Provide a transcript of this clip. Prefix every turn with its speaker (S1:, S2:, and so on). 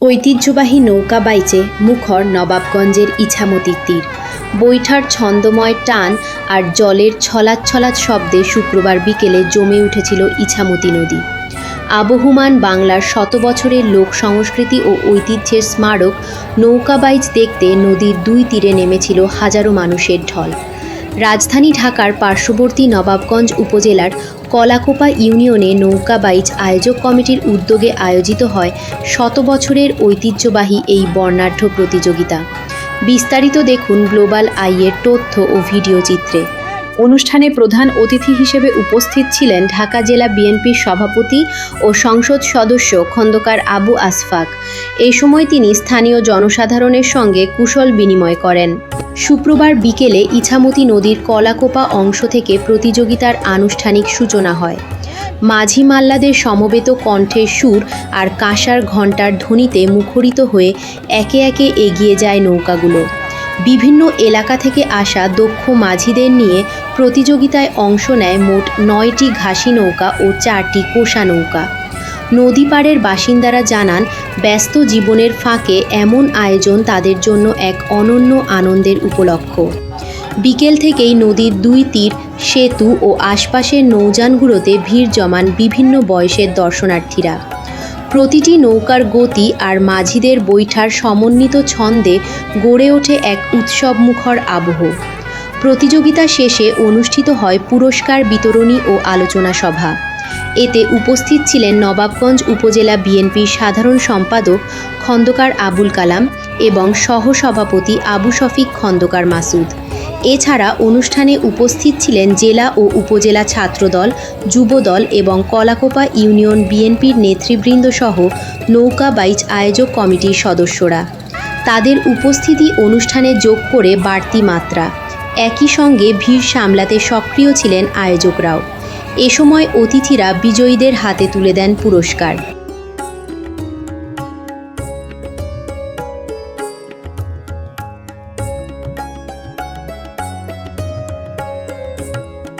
S1: ঐতিহ্যবাহী নৌকা বাইচে মুখর নবাবগঞ্জের ইছামতির তীর। বৈঠার ছন্দময় টান আর জলের ছলাৎ ছলাৎ শব্দে শুক্রবার বিকেলে জমে উঠেছিল ইছামতি নদী। আবহমান বাংলার শত বছরের লোক সংস্কৃতি ও ঐতিহ্যের স্মারক নৌকা বাইচ দেখতে নদীর দুই তীরে নেমেছিল হাজারো মানুষের ঢল। রাজধানী ঢাকার পার্শ্ববর্তী নবাবগঞ্জ উপজেলার কলাকোপা ইউনিয়নে নৌকা বাইচ আয়োজক কমিটির উদ্যোগে আয়োজিত হয় শত বছরের ঐতিহ্যবাহী এই বর্ণাঢ্য প্রতিযোগিতা। বিস্তারিত দেখুন গ্লোবাল আইয়ের তথ্য ও ভিডিও চিত্রে। অনুষ্ঠানে প্রধান অতিথি হিসেবে উপস্থিত ছিলেন ঢাকা জেলা বিএনপির সভাপতি ও সংসদ সদস্য খন্দকার আবু আসফাক। এই সময় তিনি স্থানীয় জনসাধারণের সঙ্গে কুশল বিনিময় করেন। শুক্রবার বিকেলে ইছামতি নদীর কলাকোপা অংশ থেকে প্রতিযোগিতার আনুষ্ঠানিক সূচনা হয়। মাঝি মাল্লাদের সমবেত কণ্ঠের সুর আর কাঁসার ঘণ্টার ধ্বনিতে মুখরিত হয়ে একে একে এগিয়ে যায় নৌকাগুলো। বিভিন্ন এলাকা থেকে আসা দক্ষ মাঝিদের নিয়ে প্রতিযোগিতায় অংশ নেয় মোট 9টি ঘাসি নৌকা ও 4টি কোষা নৌকা। নদী পাড়ের বাসিন্দারা জানান, ব্যস্ত জীবনের ফাঁকে এমন আয়োজন তাদের জন্য এক অনন্য আনন্দের উপলক্ষ। বিকেল থেকেই নদীর দুই তীর, সেতু ও আশপাশের নৌযানগুলোতে ভিড় জমান বিভিন্ন বয়সের দর্শনার্থীরা। প্রতিটি নৌকার গতি আর মাঝিদের বৈঠার সমন্বিত ছন্দে গড়ে ওঠে এক উৎসবমুখর আবহ। প্রতিযোগিতা শেষে অনুষ্ঠিত হয় পুরস্কার বিতরণী ও আলোচনা সভা। এতে উপস্থিত ছিলেন নবাবগঞ্জ উপজেলা বিএনপির সাধারণ সম্পাদক খন্দকার আবুল কালাম এবং সহসভাপতি আবু শফিক খন্দকার মাসুদ। এছাড়া অনুষ্ঠানে উপস্থিত ছিলেন জেলা ও উপজেলা ছাত্রদল, যুবদল এবং কলাকোপা ইউনিয়ন বিএনপির নেতৃবৃন্দ সহ নৌকা বাইচ আয়োজক কমিটির সদস্যরা। তাদের উপস্থিতি অনুষ্ঠানে যোগ করে বাড়তি মাত্রা। একই সঙ্গে ভিড় সামলাতে সক্রিয় ছিলেন আয়োজকরাও। এ সময় অতিথিরা বিজয়ীদের হাতে তুলে দেন পুরস্কার।